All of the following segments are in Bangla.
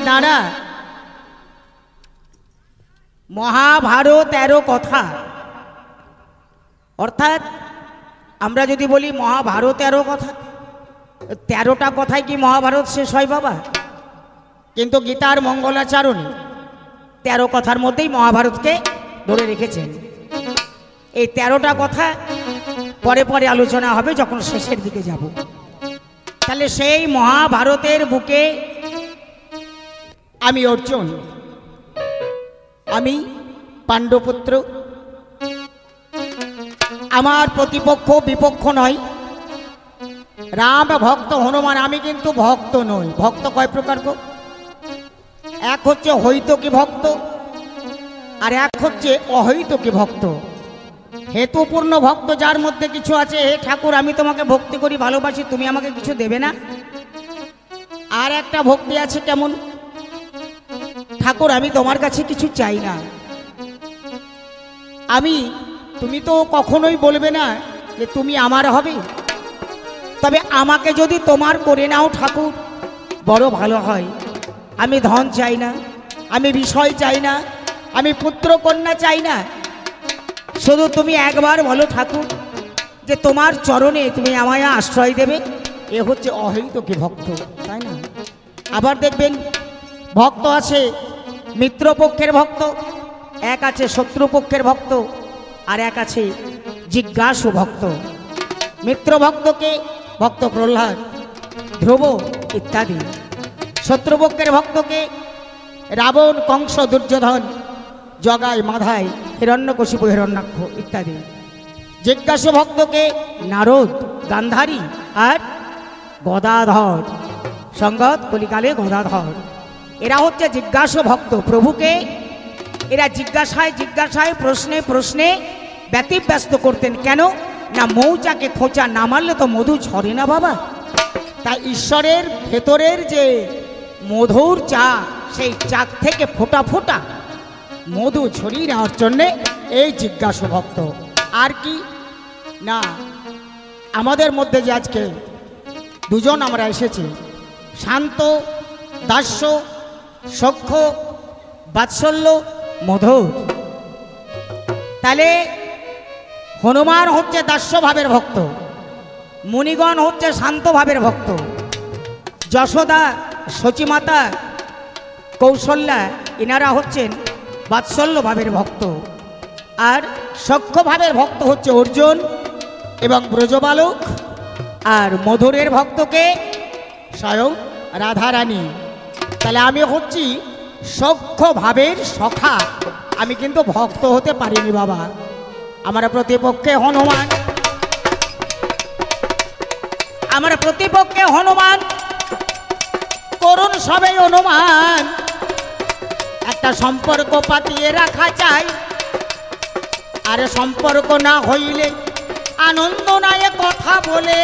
দাঁড়া, মহাভারত 13 কথা, অর্থাৎ আমরা যদি বলি মহাভারত 13 কথা, 13টা কথায় কি মহাভারত শেষ হয় বাবা? কিন্তু গীতার মঙ্গলাচরণে 13 কথার মধ্যেই মহাভারতকে ধরে রেখেছেন। এই 13টা কথা পরে পরে আলোচনা হবে যখন শেষের দিকে যাব। তাহলে সেই মহাভারতের বুকে আমি অর্জুন, আমি পাণ্ডবপুত্র, আমার প্রতিপক্ষ বিপক্ষ নয়, রাম ভক্ত হনুমান। আমি কিন্তু ভক্ত নই। ভক্ত কয় প্রকার গো? এক হচ্ছে হইতকি ভক্ত, আর এক হচ্ছে অহৈতকি ভক্ত। হেতুপূর্ণ ভক্ত, যার মধ্যে কিছু আছে, হে ঠাকুর আমি তোমাকে ভক্তি করি, ভালোবাসি, তুমি আমাকে কিছু দেবে না। আর একটা ভক্তি আছে কেমন, ঠাকুর আমি তোমার কাছে কিছু চাই না, তুমি তো কখনোই বলবে না যে তুমি আমার হবে, তবে আমাকে যদি তোমার করে নাও ঠাকুর বড় ভালো হয়। আমি ধন চাই না, আমি বিষয় চাই না, আমি পুত্র কন্যা চাই না, শুধু তুমি একবার বলো ঠাকুর যে তোমার চরণে তুমি আমায় আশ্রয় দেবে। এ হচ্ছে অহৈতুকী ভক্ত, তাই না? আবার দেখবেন ভক্ত আছে মিত্রপক্ষের ভক্ত, এক আছে শত্রুপক্ষের ভক্ত, আর এক আছে জিজ্ঞাসু ভক্ত। মিত্র ভক্তকে ভক্ত প্রহ্লাদ, ধ্রুব ইত্যাদি। শত্রুপক্ষের ভক্তকে রাবণ, কংস, দুর্যোধন, জগাই, মাধাই, হিরণ্যকশিপু, হিরণ্যাক্ষ ইত্যাদি। জিজ্ঞাসু ভক্তকে নারদ, গান্ধারী আর গদাধর, সঙ্গত কলিকালে গদাধর। এরা হচ্ছে জিজ্ঞাসু ভক্ত। প্রভুকে এরা জিজ্ঞাসায় জিজ্ঞাসায়, প্রশ্নে প্রশ্নে ব্যতিব্যস্ত করতেন। কেন না, মৌচাকে খোঁচা না মারলে তো মধু ঝরে না বাবা। তাই ঈশ্বরের ভেতরের যে মধুর চাক, সেই চাক থেকে ফোঁটা ফোঁটা মধু ছড়িয়ে নেওয়ার জন্যে এই জিজ্ঞাসু ভক্ত। আর কি না, আমাদের মধ্যে যে আজকে দুজন আমরা এসেছি, শান্ত, দাস্য, সখ্য, বাৎসল্য, মধুর। তাহলে হনুমান হচ্ছে দাস্যভাবের ভক্ত, মুনিগণ হচ্ছে শান্তভাবের ভক্ত, যশোদা, সচিমাতা, কৌশল্যা এনারা হচ্ছেন বাৎসল্য ভাবের ভক্ত, আর সখ্য ভাবের ভক্ত হচ্ছে অর্জুন এবং ব্রজবালক, আর মধুরের ভক্তকে স্বয়ং রাধারানী। তাহলে আমি হচ্ছি সখ্য ভাবের সখা, আমি কিন্তু ভক্ত হতে পারিনি বাবা। আমার প্রতিপক্ষে হনুমান, আমার প্রতিপক্ষে হনুমান, করুন সবে অনুমান, একটা সম্পর্ক পাতিয়ে রাখা চাই, আর সম্পর্ক না হইলে আনন্দ নাই কথা বলে।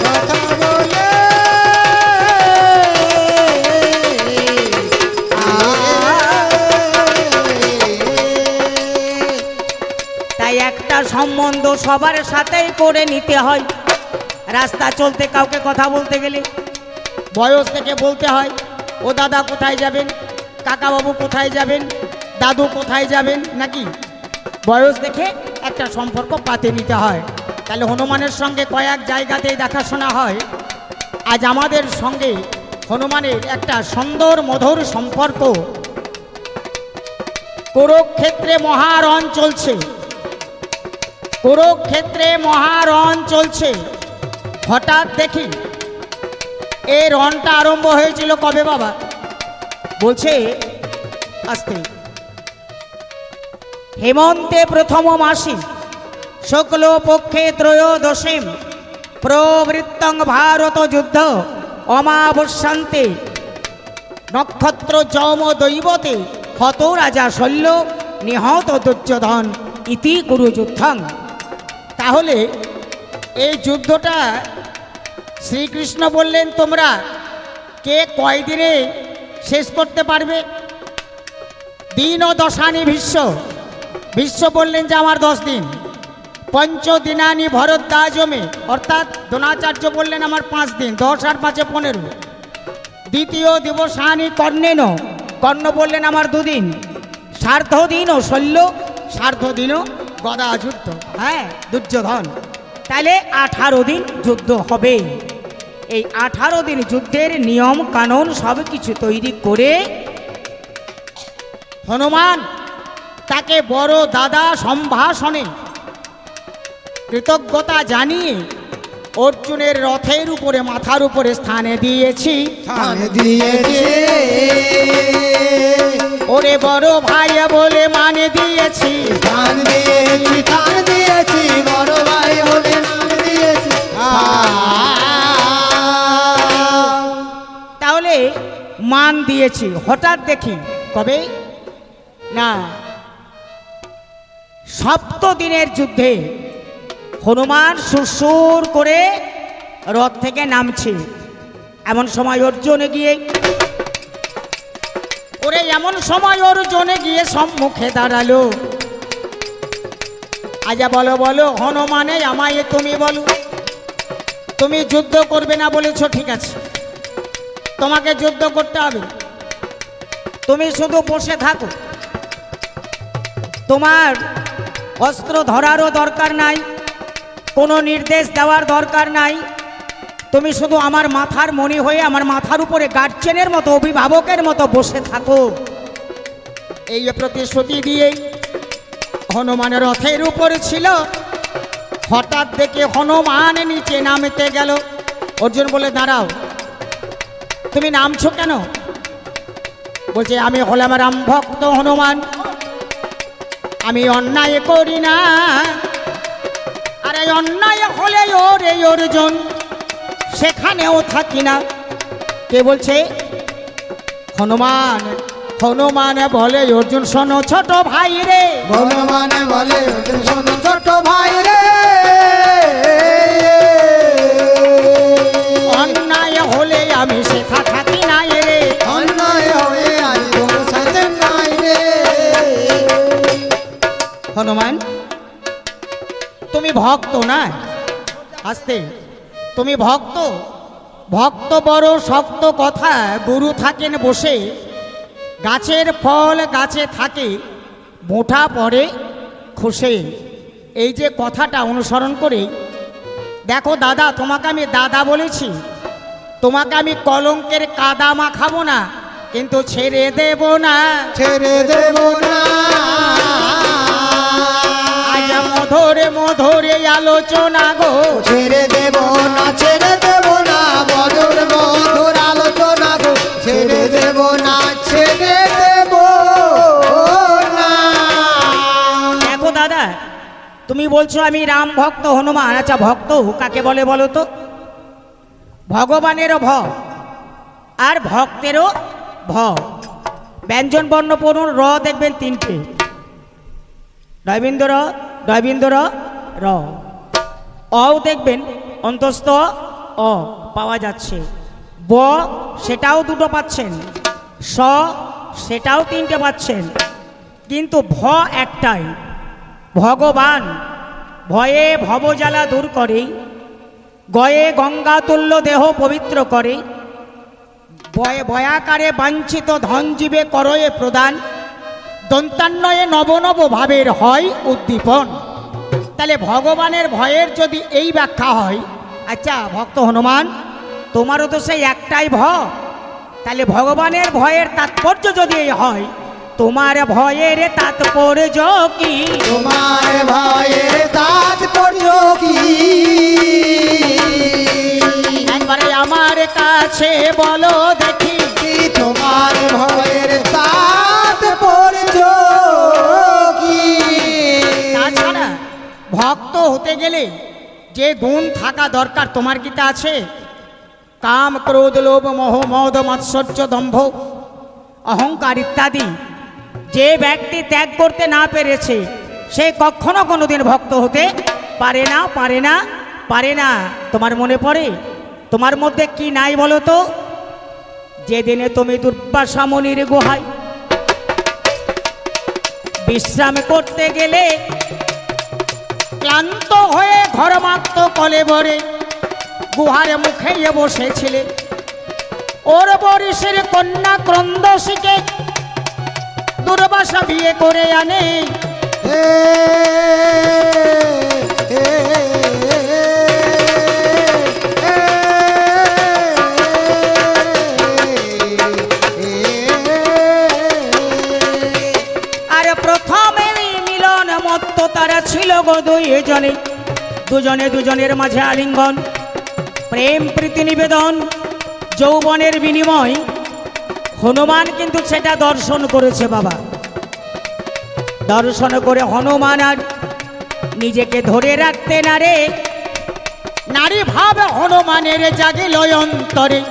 কথা বলে তাই একটা সম্বন্ধ সবার সাথেই করে নিতে হয়। রাস্তা চলতে কাউকে কথা বলতে গেলে বয়স থেকে বলতে হয়, ও দাদা কোথায় যাবেন, কাকাবাবু কোথায় যাবেন, দাদু কোথায় যাবেন, নাকি বয়স দেখে একটা সম্পর্ক পাতে নিতে হয়। তাহলে হনুমানের সঙ্গে কয়েক জায়গাতেই দেখাশোনা হয়। আজ আমাদের সঙ্গে হনুমানের একটা সুন্দর মধুর সম্পর্ক। কুরুক্ষেত্রে মহারণ চলছে, কুরুক্ষেত্রে মহারণ চলছে। হঠাৎ দেখি এই রণটা আরম্ভ হয়েছিল কবে বাবা? বলছে আস্তে, হেমন্তে প্রথম মাসে শুক্ল পক্ষে ত্রয়োদশীম প্রবৃত্তং ভারত যুদ্ধ অমাবস্যান্তে নক্ষত্র যম দৈবতে হত রাজা শল্য নিহত দুর্যোধন ইতি কুরু যুদ্ধং। তাহলে এই যুদ্ধটা শ্রীকৃষ্ণ বললেন তোমরা কে কয়দিনে শেষ করতে পারবে? দিন ও দশানি ভীষ্ম, ভীষ্ম বললেন যে আমার 10 দিন। পঞ্চদিনানি ভরদ্বাজমে, অর্থাৎ দ্রোণাচার্য বললেন আমার 5 দিন, 10 আর 5 15। দ্বিতীয় দিবসানি কর্ণেন, কর্ণ বললেন আমার 2 দিন। সার্ধ দিন ও শল্য, সার্ধ দিনও গদা যুদ্ধ, হ্যাঁ দুর্যোধন। তাহলে 18 দিন যুদ্ধ হবে। এই 18 দিন যুদ্ধের নিয়ম কানুন সব কিছু তৈরি করে হনুমান তাকে বড় দাদা সম্ভাষণে কৃতজ্ঞতা জানিয়ে অর্জুনের রথের উপরে মাথার উপরে স্থানে দিয়েছি। ওরে বড় ভাই বলে মানে দিয়েছি, বড় ভাই বলে দিয়েছি। তাহলে মান দিয়েছি। হঠাৎ দেখি কবে না 7 দিনের যুদ্ধে হনুমান সুরসুর করে রথ থেকে নামছে। এমন সময় অর্জুনে গিয়ে সম্মুখে দাঁড়ালো। আজা বলো বলো হনুমানে আমায় তুমি বলো, তুমি যুদ্ধ করবে না বলেছো, ঠিক আছে, তোমাকে যুদ্ধ করতে হবে। তুমি শুধু বসে থাকো, তোমার অস্ত্র ধরারও দরকার নাই, কোনো নির্দেশ দেওয়ার দরকার নাই। তুমি শুধু আমার মাথার মণি হয়ে আমার মাথার উপরে গার্জেনের মতো, অভিভাবকের মতো বসে থাকো। এই প্রতিশ্রুতি দিয়ে হনুমানের রথের উপরে ছিল। হঠাৎ দেখে হনুমান নিচে নামতে গেল। অর্জুন বলে দাঁড়াও, তুমি নামছো কেন? বলছে আমি হলাম রাম ভক্ত হনুমান, আমি অন্যায় করি না। আর এই অন্যায় হলে ওরে অর্জুন সেখানেও থাকি না। কে বলছে? হনুমান। হনুমান বলে অর্জুন শোনো ছোট ভাই রে, হনুমান বলে অর্জুন শোনো ছোট ভাই রে, অন্যায় হলে আমি সেথা থাকি না রে, অন্যায় হলে আমি তোমার সাথে নাই রে। হনুমান তুমি ভক্ত না? আস্তে, তুমি ভক্ত? ভক্ত বড় শক্ত কথা। গুরু থাকেন বসে, গাছের ফল গাছে থাকে, মোঠা পড়ে খুশে। এই যে কথাটা অনুসরণ করে দেখো দাদা, তোমাকে আমি দাদা বলেছি, তোমাকে আমি কলঙ্কের কাদা মাখাবো না, কিন্তু ছেড়ে দেব না, ছেড়ে দেব না। আজ মধুরে মধুরে আলোচনা গো, ছেড়ে দেব না, ছেড়ে দেব না, মধুর মধুর আলোচনা গো, ছেড়ে দেব না, ছেড়ে দেব না। দেখো দাদা, তুমি বলছো আমি রাম ভক্ত হনুমান। আচ্ছা ভক্ত কাকে বলে বলো তো? ভগবানেরও ভ আর ভক্তেরও ভ। ব্যঞ্জন বর্ণ পড়ুন। র দেখবেন 3টে, ডয়বিন্দু র, ডয়বিন্দু র, র। অও দেখবেন অন্তস্থ অ পাওয়া যাচ্ছে। ব সেটাও 2টো পাচ্ছেন, স সেটাও 3টে পাচ্ছেন, কিন্তু ভ একটাই। ভগবান ভয়ে ভবজ্বালা দূর করে, গয়ে গঙ্গা তুল্য দেহ পবিত্র করে, ভয়াকারে বাঞ্ছিত ধন জীবে করয়ে প্রদান, দন্তান্বয়ে নব নব ভাবের হয় উদ্দীপন। তাহলে ভগবানের ভয়ের যদি এই ব্যাখ্যা হয়, আচ্ছা ভক্ত হনুমান তোমারও তো সেই একটাই ভ, তাহলে ভগবানের ভয়ের তাৎপর্য যদি এই হয়, তোমার ভয়ের তাৎপর্য কি? তোমার ভয়ের তাৎপর্য কি? একবারে আমার কাছে বলো দেখি, তোমার ভয়ের তাৎপর্য কি? তাছাড়া ভক্ত হতে গেলে যে গুণ থাকা দরকার তোমার কি তা আছে? কাম ক্রোধ লোভ মোহ মদ মাৎসর্য দম্ভ অহংকার ইত্যাদি যে ব্যক্তি ত্যাগ করতে না পেরেছে, সে কখনো কোনোদিন ভক্ত হতে পারে না, পারে না, পারে না। তোমার মনে পড়ে তোমার মধ্যে কি নাই বলো তো? যেদিনে তুমি দুর্বাসা মুনির গুহায় বিশ্রাম করতে গেলে, ক্লান্ত হয়ে ঘরমাক্ত কলে ভরে গুহারে মুখে বসেছিলে। ওর বরিশের কন্যা ক্রন্দশীকে দুর্বাসা বিয়ে করে আনে। আর প্রথমে মিলন মত্ত তারা ছিল গো দুজনে দুজনের মাঝে আলিঙ্গন, প্রেম প্রীতি নিবেদন, যৌবনের বিনিময়। হনুমান কিন্তু সেটা দর্শন করেছে বাবা। দর্শন করে হনুমান আর নিজেকে ধরে রাখতে না রে, নারী ভাব হনুমানের জাগিল অন্তরে।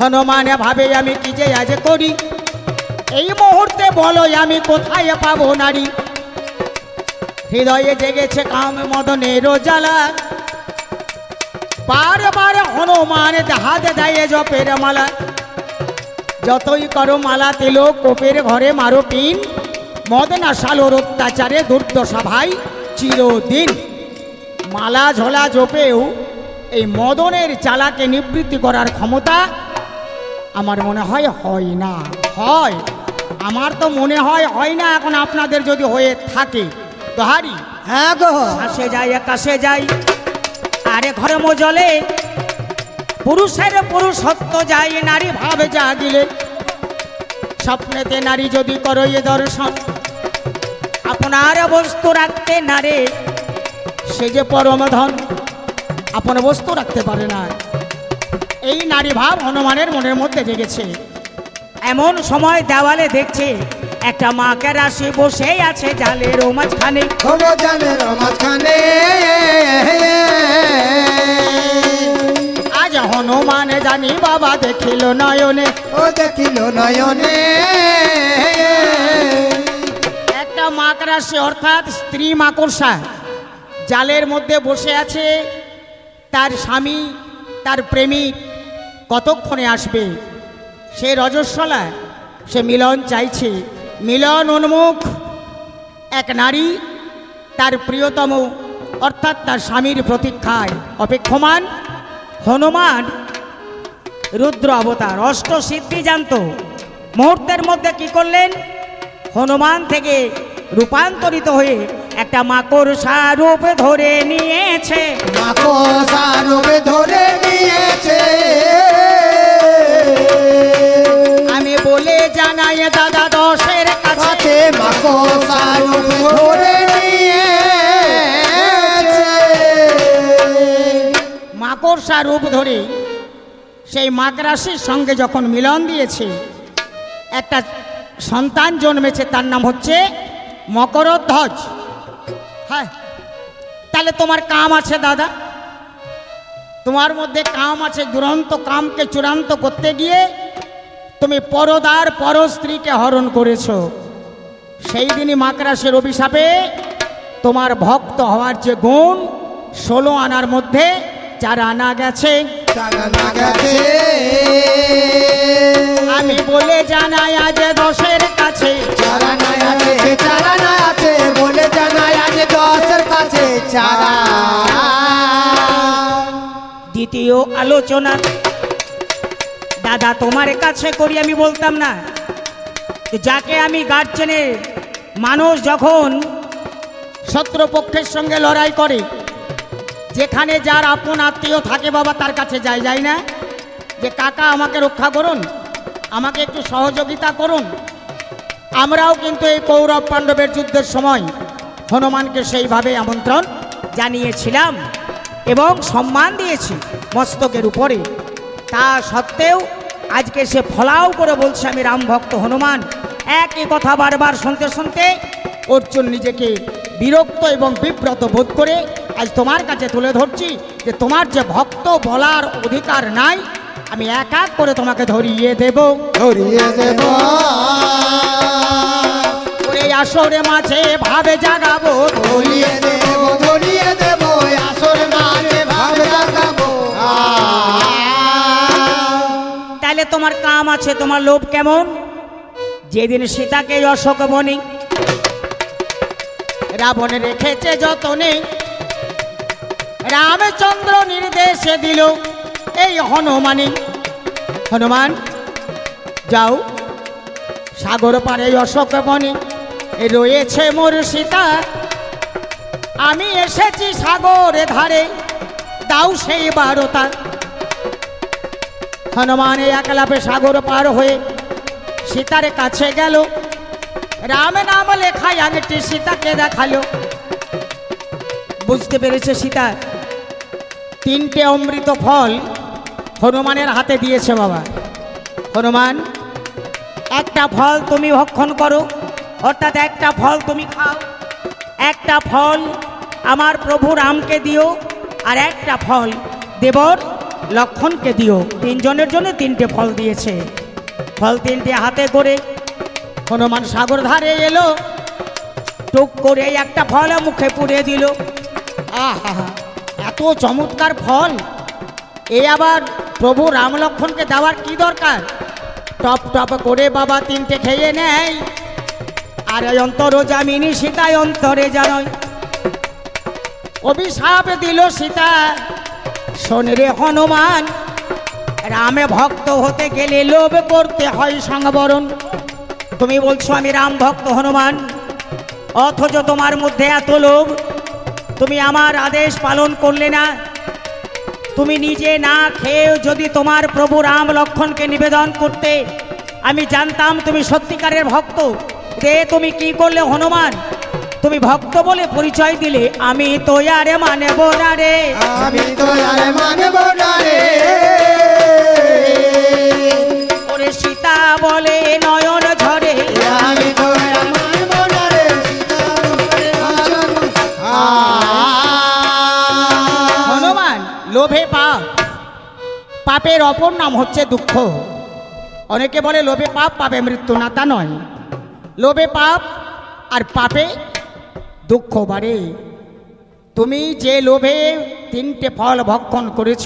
হনুমান ভাবে আমি কি যে আজ করি, এই মুহূর্তে বলো আমি কোথায় পাবো নারী। হৃদয়ে জেগেছে কাম মদনের জ্বালা, বারবার হনুমান হাত দেয় জপের মালা। যতই করো মালা তেল কোপের ঘরে মারো পিন, মদ না শালোর অত্যাচারে দুর্দশা ভাই চিরদিন। মালা ঝোলা জপেও এই মদনের চালাকে নিবৃত্তি করার ক্ষমতা আমার মনে হয় হয় না। হয়, আমার তো মনে হয় না। এখন আপনাদের যদি হয়ে থাকে তো হারি। হ্যাঁ গো, আসে যায় আকাশে যাই, আরে ঘরে মজলে পুরুষের পুরুষত্ব যায় নারী ভাবে জাগিলে। স্বপ্নেতে নারী যদি করো এ দর্শন, আপনার বস্তু রাখতে না রে, সে যে পরম ধন আপন বস্তু রাখতে পারে না। এই নারী ভাব হনুমানের মনের মধ্যে জেগেছে। এমন সময় দেওয়ালে দেখছে একটা মাকে রাশি বসে আছে জালের মাঝখানে। আজ হনুমান জানি বাবা দেখিল নয়নে, ও দেখিল নয়নে। একটা মাকড়াসি অর্থাৎ স্ত্রী মাকড়সা জালের মধ্যে বসে আছে। তার স্বামী তার প্রেমিক কতক্ষণে আসবে, সে রজস্বলা, সে মিলন চাইছে। মিলন উন্মুখ এক নারী তার প্রিয়তম অর্থাৎ তার স্বামীর প্রতীক্ষায় অপেক্ষমান। হনুমান রুদ্র অবতার, অষ্ট সিদ্ধি জানত। মুহূর্তের মধ্যে কি করলেন, হনুমান থেকে রূপান্তরিত হয়ে একটা মাকড়সা রূপ ধরে নিয়েছে। মাকড়সা রূপ ধরে নিয়েছে। আমি বলে জানাই দাদা দশের কাছে, মাকড়সা রূপ ধরে নিয়েছে। মাকড়সা রূপ ধরে সেই মাকড়াসির সঙ্গে যখন মিলন দিয়েছে, একটা সন্তান জন্মেছে, তার নাম হচ্ছে মকরধ্বজ। হ্যাঁ, তাহলে তোমার কাম আছে দাদা, তোমার মধ্যে কাম আছে। দুরন্ত কামকে চূড়ান্ত করতে গিয়ে তুমি পরদার পর স্ত্রীকে হরণ করেছ। সেই দিনই মাকড়াসের অভিশাপে তোমার ভক্ত হওয়ার যে গুণ 16 আনার মধ্যে 4 আনা গেছে। আমি বলে জানাই আজ দশের কাছে, বলে জানাই আজ দশের কাছে। দ্বিতীয় আলোচনা দাদা তোমার কাছে করি। আমি বলতাম না, যাকে আমি গার্জেনের মানুষ যখন শত্রুপক্ষের সঙ্গে লড়াই করে, যেখানে যার আপন আত্মীয় থাকে বাবা তার কাছে যায় না, যে কাকা আমাকে রক্ষা করুন, আমাকে একটু সহযোগিতা করুন। আমরাও কিন্তু এই কৌরব পাণ্ডবের যুদ্ধের সময় হনুমানকে সেইভাবে আমন্ত্রণ জানিয়েছিলাম এবং সম্মান দিয়েছি মস্তকের উপরে। তা সত্ত্বেও আজকে সে ফলাও করে বলছে আমি রাম ভক্ত হনুমান। একই কথা বারবার শুনতে শুনতে অর্জুন নিজেকে বিরক্ত এবং বিব্রত বোধ করে আজ তোমার কাছে তুলে ধরছি যে তোমার যে ভক্ত বলার অধিকার নাই, আমি এক এক করে তোমাকে ধরিয়ে দেব। ওরে আসরে মাঝে ভাবে জাগাবো, ধরিয়ে দেব আসরে মাঝে ভাবে জাগাবো। তাহলে তোমার কাম আছে, তোমার লোভ কেমন? যেদিন সীতাকে অশোক বনি রাবণ রেখেছে যতনে, রামচন্দ্র নির্দেশে দিল এই হনুমানি। হনুমান যাও, সাগর পারে অশোক বনে রয়েছে মোর সীতা, আমি এসেছি সাগরে ধারে, দাও সেই বারতা। হনুমান একলাপে সাগর পার হয়ে সীতার কাছে গেল, রাম নাম লেখা আংটি সীতাকে দেখালো। বুঝতে পেরেছে সীতা, তিনটে অমৃত ফল হনুমানের হাতে দিয়েছে বাবা। হনুমান, একটা ফল তুমি ভক্ষণ করো, অর্থাৎ একটা ফল তুমি খাও, একটা ফল আমার প্রভু রামকে দিও, আর একটা ফল দেবর লক্ষণকে দিও। তিনজনের জন্য তিনটে ফল দিয়েছে। ফল তিনটে হাতে করে হনুমান সাগর ধারে এলো, টুক করে একটা ফল মুখে পুড়ে দিল। আহা, এত চমৎকার ফল, এ আবার প্রভু রাম লক্ষণকে দেওয়ার কি দরকার? টপ টপ করে বাবা তিনটে খেয়ে নেয়। আর অন্তর জামিনী সীতায় অন্তরে জানয়, অভিশাপ দিল সীতা। শোন রে হনুমান, রামে ভক্ত হতে গেলে লোভ করতে হয় সংবরণ। তুমি বলছো আমি রাম ভক্ত হনুমান, অথচ তোমার মধ্যে এত লোভ। তুমি আমার আদেশ পালন করলে না। তুমি নিজে না খেয়েও যদি তোমার প্রভু রাম লক্ষণকে নিবেদন করতে, আমি জানতাম তুমি সত্যিকারের ভক্ত। রে তুমি কি করলে হনুমান? তুমি ভক্ত বলে পরিচয় দিলে, আমি তো আরে মানব না রে, আমি তো আর মানব না রে। ওরে সীতা বলে নয়ন ঝরে, আমি তো আর মানব না রে। হনুমান, লোভে পাপ, পাপের অপর নাম হচ্ছে দুঃখ। অনেকে বলে লোভে পাপ, পাপে মৃত্যু, না তা নয়। লোভে পাপ আর পাপে দুঃখ বাড়ে। তুমি যে লোভে তিনটে ফল ভক্ষণ করেছ,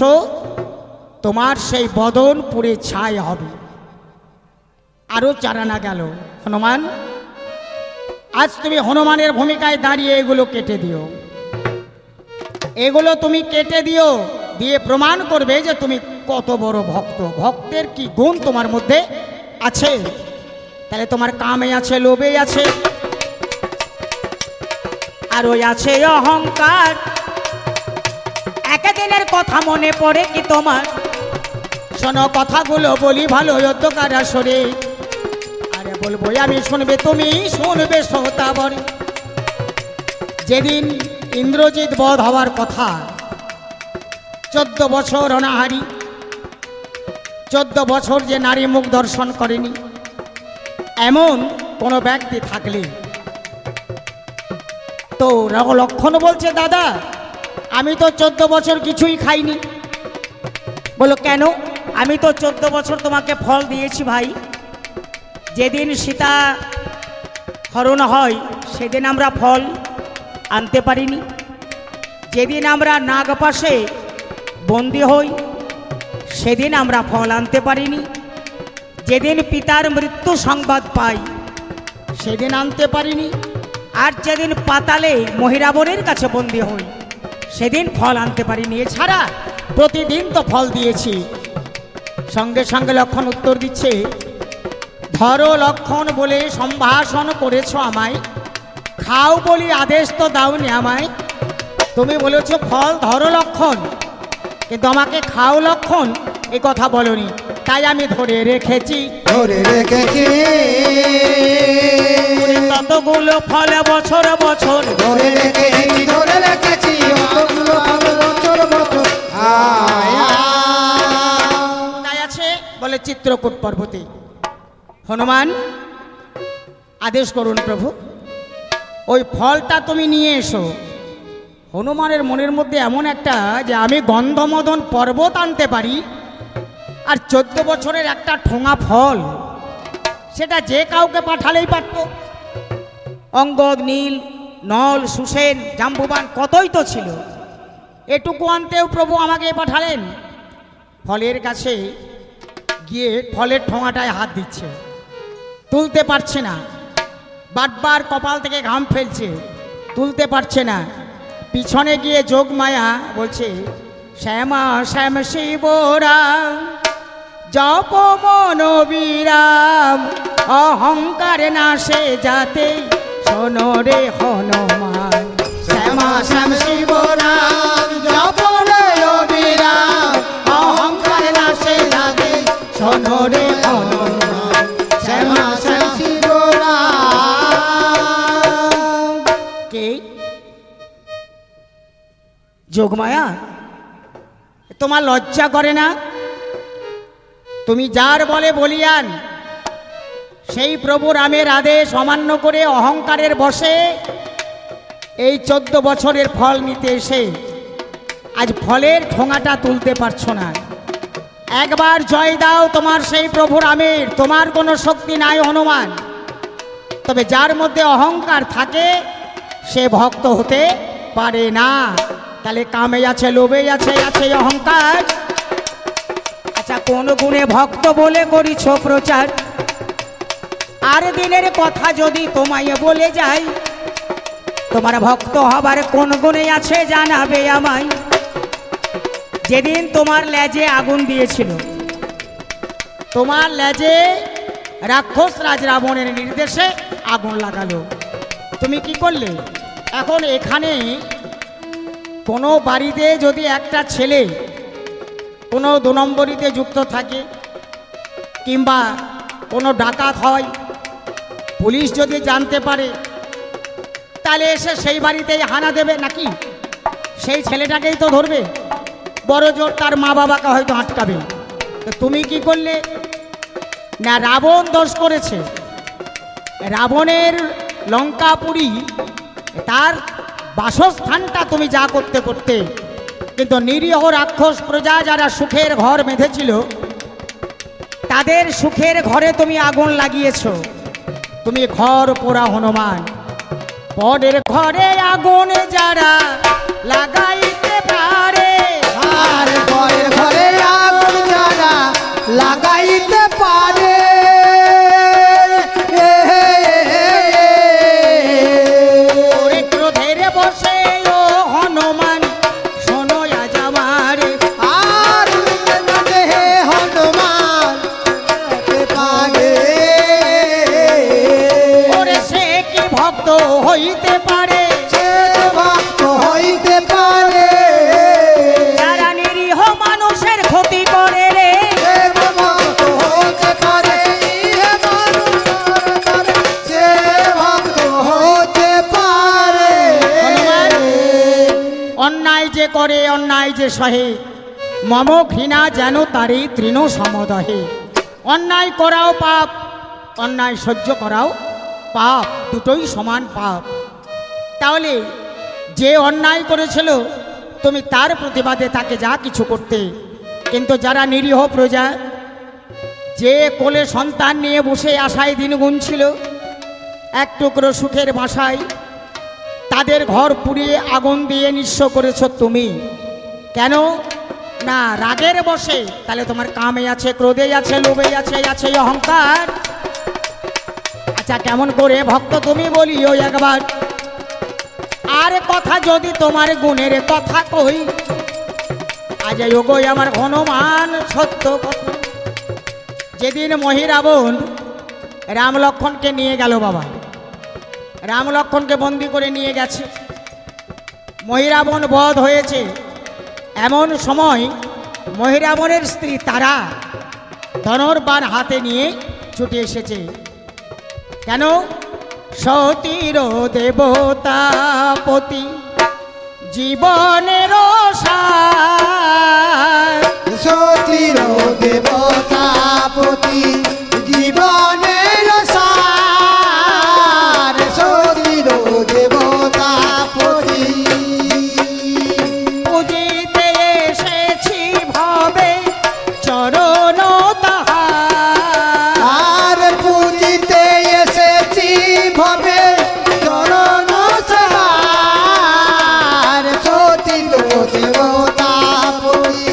তোমার সেই বদন পুড়ে ছাই হবে। আরও চারানা গেল। হনুমান, আজ তুমি হনুমানের ভূমিকায় দাঁড়িয়ে এগুলো কেটে দিও। এগুলো তুমি কেটে দিও, দিয়ে প্রমাণ করবে যে তুমি কত বড় ভক্ত, ভক্তের কি গুণ তোমার মধ্যে আছে। তাহলে তোমার কামে আছে, লোভে আছে, আর ওই আছে অহংকার। একদিনের কথা মনে পড়ে কি তোমার? শোনো কথাগুলো বলি ভালো অধ্যকার আসরে। আরে বলবো আমি, শুনবে তুমি, শুনবে শ্রোতাবরে। যেদিন ইন্দ্রজিৎ বধ হওয়ার কথা, 14 বছর অনাহারি, 14 বছর যে নারী মুখ দর্শন করেনি, এমন কোনো ব্যক্তি থাকলে তো লক্ষণ বলছে, দাদা আমি তো 14 বছর কিছুই খাইনি। বলো কেন? আমি তো 14 বছর তোমাকে ফল দিয়েছি ভাই। যেদিন সীতা হরণ হয় সেদিন আমরা ফল আনতে পারিনি। যেদিন আমরা নাগপাশে বন্দী হই সেদিন আমরা ফল আনতে পারিনি। যেদিন পিতার মৃত্যু সংবাদ পাই সেদিন আনতে পারিনি। আর যেদিন পাতালে মহিরাবণের কাছে বন্দী হই সেদিন ফল আনতে পারিনি। এছাড়া প্রতিদিন তো ফল দিয়েছি। সঙ্গে সঙ্গে লক্ষণ উত্তর দিচ্ছে, ধরো লক্ষণ বলে সম্ভাষণ করেছ আমায়, খাও বলি আদেশ তো দাওনি আমায়। তুমি বলেছ ফল ধরো লক্ষণ, কিন্তু আমাকে খাও লক্ষণ এ কথা বলনি। তাই আমি ধরে রেখেছি, ধরে রেখেছি ততগুলো ফল বছর বছর, ধরে রেখেছি, ধরে রেখেছি অতগুলো ফল বছর বছর। তাই আছে বলে চিত্রকূট পর্বতে। হনুমান আদেশ করুন প্রভু, ওই ফলটা তুমি নিয়ে এসো। হনুমানের মনের মধ্যে এমন একটা, যে আমি গন্ধমদন পর্বত আনতে পারি, আর 14 বছরের একটা ঠোঙা ফল, সেটা যে কাউকে পাঠালেই পারত। অঙ্গদ, নীল, নল, সুসেন, জাম্বুবান কতই তো ছিল, এটুকু আনতেও প্রভু আমাকে পাঠালেন। ফলের কাছে গিয়ে ফলের ঠোঙাটায় হাত দিচ্ছে, তুলতে পারছে না, বারবার কপাল থেকে ঘাম ফেলছে। তুলতে পারছে না। পিছনে গিয়ে যোগমায়া বলছে, শ্যামা শ্যাম শিবরাম জপ মন বিরাম, অহংকার নাশে যাতে শোনো রে হনুমান। শ্যামা শ্যাম শিবরাম জপ মন বিরাম, অহংকার নাশে যাতে শোনো রে হনুমান। শ্যামা শ্যাম শিবরাম। কে? যোগমায়া, তোমার লজ্জা করে না? তুমি যার বলে বলিয়ান সেই প্রভু রামের আদেশ অমান্য করে অহংকারের বশে এই 14 বছরের ফল নিতে এসে আজ ফলের ঠোঙাটা তুলতে পারছো না। একবার জয় দাও তোমার সেই প্রভু রামের। তোমার কোনো শক্তি নাই হনুমান, তবে যার মধ্যে অহংকার থাকে সে ভক্ত হতে পারে না। তাহলে কামে আছে, লোভে আছে, আছে অহংকার। আচ্ছা, কোন গুণে ভক্ত বলে করিছ প্রচার? আর দিনের কথা যদি তোমায় বলে যাই, তোমার ভক্ত হবার কোন গুণে আছে জানাবে আমায়। যেদিন তোমার লেজে আগুন দিয়েছিল, তোমার লেজে রাক্ষস রাজ রাবণের নির্দেশে আগুন লাগালো, তুমি কি করলে? এখন এখানে কোনো বাড়িতে যদি একটা ছেলে কোনো 2 নম্বরিতে যুক্ত থাকে, কিংবা কোনো ডাকাত হয়, পুলিশ যদি জানতে পারে, তাহলে এসে সেই বাড়িতেই হানা দেবে নাকি? সেই ছেলেটাকেই তো ধরবে, বড় জোর তার মা বাবাকে হয়তো আটকাবে। তো তুমি কি করলে? না, রাবণ দোষ করেছে। রাবণের লঙ্কাপুরী তার বাসস্থানটা তুমি যা করতে করতে, কিন্তু নিরীহ রাক্ষস প্রজা যারা সুখের ঘর বেঁধেছিল, তাদের সুখের ঘরে তুমি আগুন লাগিয়েছ। তুমি ঘর পোড়া হনুমান। পরের ঘরে আগুন যারা লাগাইতে পারে, আর ঘরে ঘরে আগুন যারা লাগাইতে পারে, ক্রোধের বসে ও হনুমান শোনো আজ আমার। আর হে হনুমান পারে, ওরে সে কি ভক্ত হইতে পারে? সে ভক্ত হইতে পারে, যারা নিরীহ মানুষের ক্ষতি করে রে। সে ভক্ত হতে পারে, হে মানুষ করে, সে ভক্ত হতে পারে। অন্যায় যে করে, অন্যায় যে সহে, মম ঘৃণা যেন তারই তৃণ সমদহে। অন্যায় করাও পাপ, অন্যায় সহ্য করাও পাপ, দুটোই সমান পাপ। তাহলে যে অন্যায় করেছিল তুমি তার প্রতিবাদে তাকে যা কিছু করতে, কিন্তু যারা নিরীহ প্রজা, যে কোলে সন্তান নিয়ে বসে আশায় দিন গুনছিল, এক টুকরো সুখের বাসায়, তাদের ঘর পুড়িয়ে আগুন দিয়ে নিঃস্ব করেছ তুমি। কেন? না, রাগের বসে। তাহলে তোমার কামে আছে, ক্রোধে আছে, লোভে আছে, আছে অহংকার। আচ্ছা, কেমন করে ভক্ত তুমি বলিও একবার। আর কথা যদি তোমার গুণের কথা কই, আজ ওগো আমার হনুমান সত্য কথা। যেদিন মহিরাবণ রাম লক্ষ্মণকে নিয়ে গেল, বাবা রাম লক্ষ্মণকে বন্দি করে নিয়ে গেছে, মহিরাবণ বধ হয়েছে। এমন সময় মহিরাবণের স্ত্রী তারা ধনুর্বাণ হাতে নিয়ে ছুটে এসেছে। কেন? সতীর দেবতাপতি জীবনের সার, সতীর দেবতাপতি জীবনের সার, সতীর দেবতাপতি পুজিতে এসেছি ভবে চরণ তাহার, আর পুজিতে এসেছি ভবে চরণ সার, সতীর দেবতাপতি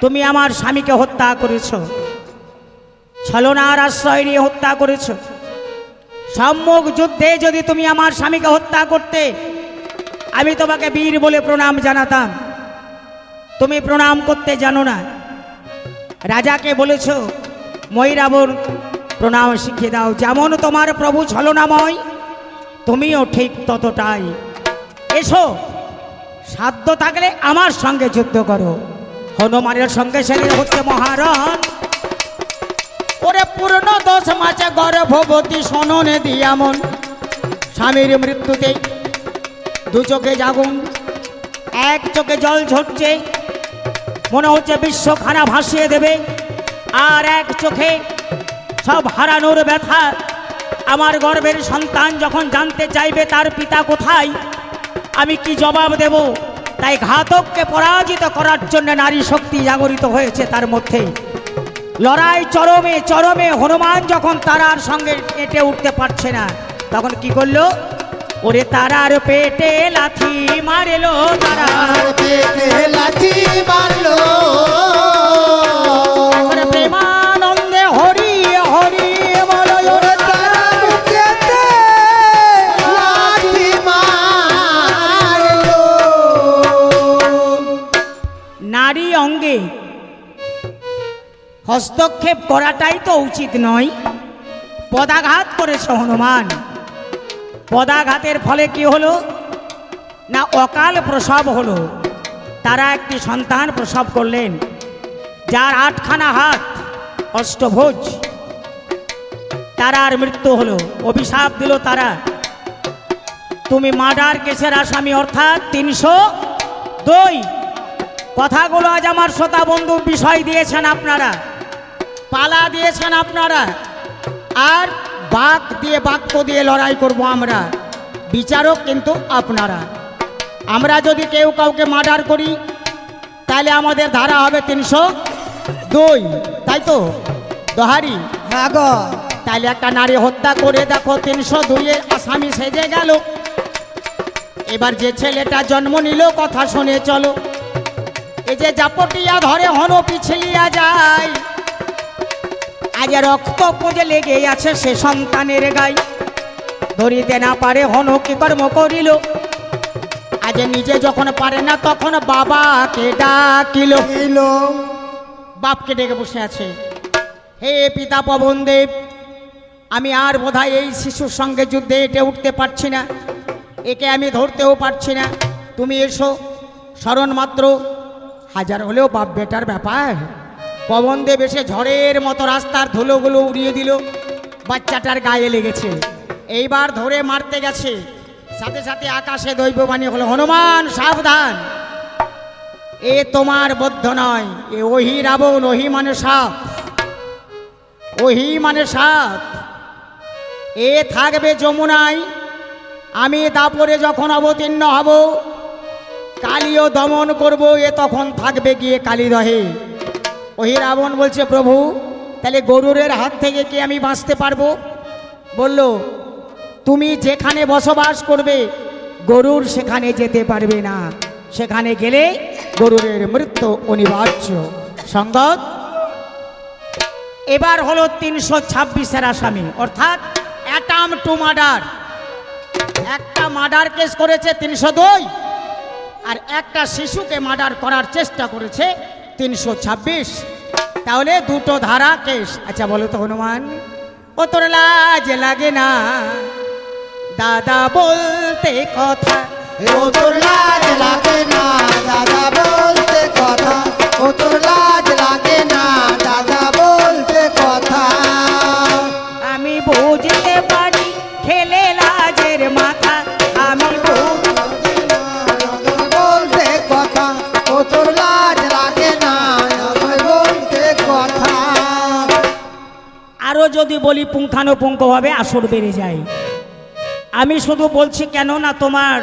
তুমি আমার স্বামীকে হত্যা করেছ, ছলনার আশ্রয় নিয়ে হত্যা করেছ। সম্মুখ যুদ্ধে যদি তুমি আমার স্বামীকে হত্যা করতে, আমি তোমাকে বীর বলে প্রণাম জানাতাম। তুমি প্রণাম করতে জানো না। রাজাকে বলেছ ময়রাবণ প্রণাম শিখিয়ে দাও। যেমন তোমার প্রভু ছলনাময়, তুমিও ঠিক ততটাই। এসো, সাধ্য থাকলে আমার সঙ্গে যুদ্ধ করো। হনুমানের সঙ্গে সেরে হচ্ছে মহারণ। ওরে পূর্ণ 10 মাসে গর্ভবতী সননে দিয়ামন, স্বামীর মৃত্যুতে দু চোখে জাগুন, এক চোখে জল ঝরছে, মনে হচ্ছে বিশ্বখানা ভাসিয়ে দেবে, আর এক চোখে সব হারানোর ব্যথা। আমার গর্ভের সন্তান যখন জানতে চাইবে তার পিতা কোথায়, আমি কি জবাব দেব? তাই ঘাতককে পরাজিত করার জন্য নারী শক্তি জাগরিত হয়েছে তার মধ্যে। লড়াই চরমে চরমে। হনুমান যখন তারার সঙ্গে এঁটে উঠতে পারছে না, তখন কি করলো? ওরে তারার পেটে লাথি মারলো, তারার পেটে লাথি মারলো। প্রেমানন্দে হরি হরি বলো। তারার পেটে লাথি মারলো। নারী অঙ্গে হস্তক্ষেপ করাটাই তো উচিত নয়। পদাঘাত করেছে হনুমান। পদাঘাতের ফলে কি হলো না, অকাল প্রসব হলো। তারা একটি সন্তান প্রসব করলেন, যার 8খানা হাত, অষ্টভুজ। তারার মৃত্যু হলো। অভিশাপ দিল তারা, তুমি মার্ডার কেসের আসামি, অর্থাৎ 302। কথাগুলো আজ আমার শ্রোতা বন্ধু বিষয় দিয়েছেন আপনারা, পালা দিয়েছেন আপনারা, আর বাক্য দিয়ে লড়াই করব আমরা। বিচারক কিন্তু আপনারা। আমরা যদি কেউ কাউকে মার্ডার করি, তাহলে আমাদের ধারা হবে 302, তাই তো দোহারি? হ্যাঁ গো। তাহলে একটা নারী হত্যা করে দেখো, 302-এর আসামি সেজে গেল। এবার যে ছেলেটা জন্ম নিল, কথা শুনে চলো। এই যে জাপটিয়া ধরে হন পিছলিয়া যায়, আজ রক্ত পুঁজে লেগে আছে সে সন্তানের গায়ে। ধরিতে না পারে হন কি কর্ম করিল, আজ নিজে যখন পারে না তখন বাবাকে ডাকিল। বাপকে ডেকে বসে আছে, হে পিতা পবনদেব, আমি আর বোধহয় এই শিশুর সঙ্গে যুদ্ধে এটে উঠতে পারছি না, একে আমি ধরতেও পারছি না। তুমি এসো। স্মরণ মাত্র, হাজার হলেও বাপ বেটার ব্যাপার। পবনদেব এসে ঝড়ের মতো রাস্তার ধুলোগুলো উড়িয়ে দিল, বাচ্চাটার গায়ে লেগেছে। এইবার ধরে মারতে গেছে, সাথে সাথে আকাশে দৈববাণী হলো, হনুমান সাবধান, এ তোমার বদ্ধ নয়, এ ওহি রাবণ। ওহি মানে সাপ, ওহি মানে সাপ। এ থাকবে যমুনায়, আমি দাপরে যখন অবতীর্ণ হব, কালীও দমন করব, এ তখন থাকবে গিয়ে কালীদহে। ওহি রাবণ বলছে, প্রভু তাহলে গরুরের হাত থেকে কি আমি বাঁচতে পারবো? বলল, তুমি যেখানে বসবাস করবে গরুর সেখানে যেতে পারবে না, সেখানে গেলে গরুরের মৃত্যু অনিবার্য। সঙ্গত। এবার হলো 326-এর আসামি, অর্থাৎ অ্যাটাম টু মার্ডার। একটা মার্ডার কেস করেছে 302, আর একটা শিশুকে মার্ডার করার চেষ্টা করেছে 326। তাহলে দুটো ধারা কেস। আচ্ছা বলো তো হনুমান, ও তোর লাজ লাগে না দাদা বলতে কথা? ও তোর লাজ লাগে না দাদা বলতে কথা, ও তোর লাজ লাগে না দাদা বলতে কথা। আমি বুঝতে পারি খেলে লাজের মাথা, আমি বলতে কথা, ও তোর লাজ লাগে না বলতে কথা। আরো যদি বলি পুঙ্খানুপুঙ্খ ভাবে আসর বেড়ে যায়। আমি শুধু বলছি কেন না, তোমার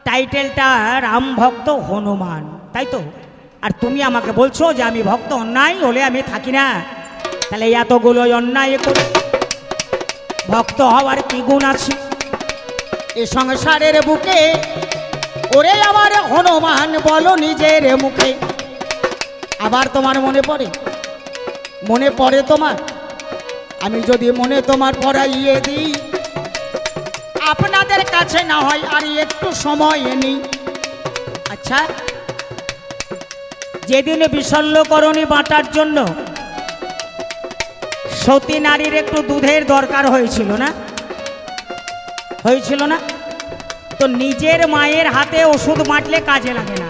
টাইটেলটা রাম ভক্ত হনুমান, তাই তো? আর তুমি আমাকে বলছো যে আমি ভক্ত, অন্যায় হলে আমি থাকি না। তাহলে এতগুলো অন্যায় করে ভক্ত হওয়ার কি গুণ আছে এ সংসারের বুকে? ওরে আমার হনুমান বলো নিজের মুখে, আবার তোমার মনে পড়ে? মনে পড়ে তোমার? আমি যদি মনে তোমার পড়াইয়ে দিই, আপনাদের কাছে না হয় আর একটু সময় নিই। আচ্ছা, যেদিন বিশল্যকরণী বাঁটার জন্য সতী নারীর একটু দুধের দরকার হয়েছিল না? হয়েছিল না? তো নিজের মায়ের হাতে ওষুধ বাঁটলে কাজে লাগে না।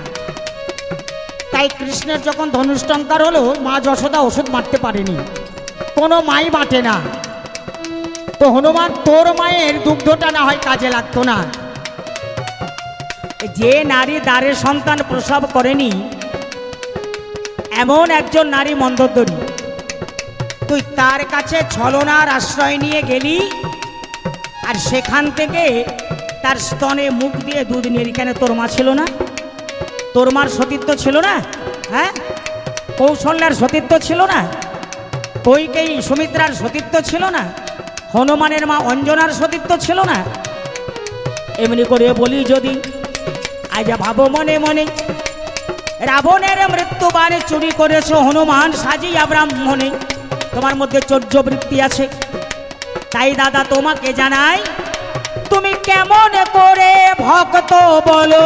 তাই কৃষ্ণের যখন ধনুষ্টঙ্কার হলো, মা যশোদা ওষুধ বাঁটতে পারেনি, কোনো মাই বাঁটে না। তো হনুমান, তোর মায়ের দুগ্ধটা না হয় কাজে লাগতো না? যে নারী দ্বারের সন্তান প্রসব করেনি, এমন একজন নারী মন্দোদরী, তুই তার কাছে ছলনার আশ্রয় নিয়ে গেলি, আর সেখান থেকে তার স্তনে মুখ দিয়ে দুধ নিয়ে। কেন তোর মা ছিল না? তোর মার সতীত্ব ছিল না? হ্যাঁ, কৌশল্যার সতীত্ব ছিল না? কৈকেয়ী সুমিত্রার সতীত্ব ছিল না? হনুমানের মা অঞ্জনার সতীত্ব ছিল না? এমনি করে বলি যদি, আজ ভাবো মনে মনে, রাবণের মৃত্যুবাণে চুরি করেছ হনুমান সাজিয়া ব্রাহ্মণে। তোমার মধ্যে চৌর্যবৃত্তি আছে। তাই দাদা তোমাকে জানাই, তুমি কেমন করে ভক্ত বলো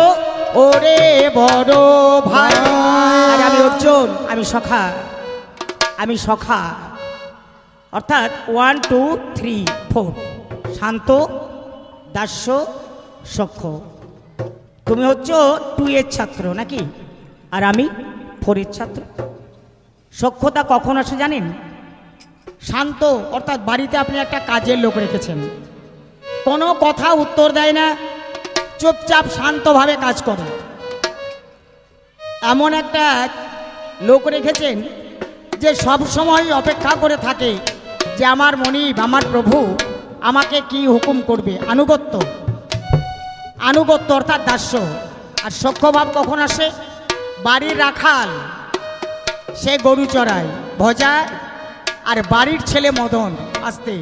ওরে বড় ভাই। আর আমি অর্জুন, আমি সখা, আমি সখা, অর্থাৎ 1 2 3 4, শান্ত, দাস্য, সখ্য। তুমি হচ্ছ 2 এর ছাত্র নাকি, আর আমি 4 এর ছাত্র। সখ্যতা কখন আসে জানেন? শান্ত, অর্থাৎ বাড়িতে আপনি একটা কাজের লোক রেখেছেন, কোনো কথা উত্তর দেয় না, চুপচাপ শান্তভাবে কাজ করে। এমন একটা লোক রেখেছেন যে সব সময় অপেক্ষা করে থাকে যে আমার মনিব, আমার প্রভু আমাকে কি হুকুম করবে। আনুগত্য, আনুগত্য অর্থাৎ দাস্য। আর সখ্যভাব কখন আসে? বাড়ির রাখাল, সে গরু চড়ায়, ভজা, আর বাড়ির ছেলে মদন আসতে।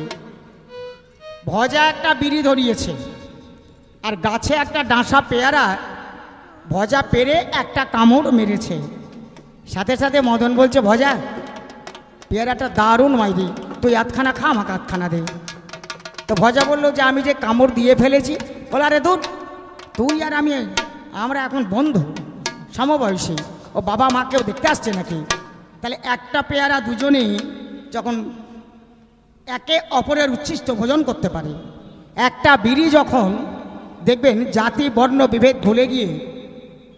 ভজা একটা বিড়ি ধরিয়েছে, আর গাছে একটা ডাঁসা পেয়ারা ভজা পেরে একটা কামড় মেরেছে। সাথে সাথে মদন বলছে, ভজা পেয়ারাটা দারুণ মাইরি, তুই আধখানা খা, আমাকে আধখানা দে। তো ভজা বললো যে আমি যে কামড় দিয়ে ফেলেছি। বলে, আরে দূর, তুই আর আমি, আমরা এখন বন্ধু, সমবয়সী, ও বাবা মাকেও দেখতে আসছে নাকি? তাহলে একটা পেয়ারা দুজনেই যখন একে অপরের উচ্ছিষ্ট ভোজন করতে পারে, একটা বিড়ি যখন দেখবেন জাতি বর্ণ বিভেদ ভুলে গিয়ে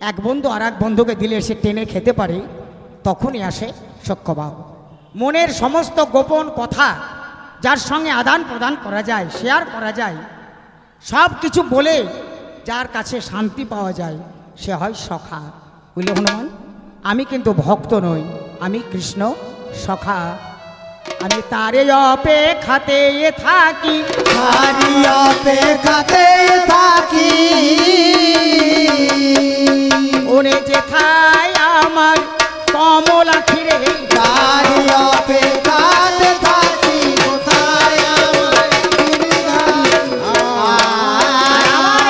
এক বন্ধু আর এক বন্ধুকে দিলে সে টেনে খেতে পারে, তখনই আসে সখ্যভাব। মনের সমস্ত গোপন কথা যার সঙ্গে আদান প্রদান করা যায়, শেয়ার করা যায়, সব কিছু বলে যার কাছে শান্তি পাওয়া যায়, সে হয় সখা। বুঝলে হনুমান, আমি কিন্তু ভক্ত নই, আমি কৃষ্ণ সখা। আমি তারে অপেক্ষাতে থাকি, তারি অপেক্ষাতে থাকি, ওরে যেথায় আমার কমলাক্ষী রে। তারি অপেক্ষাতে থাকি, কোথায় আমার আমার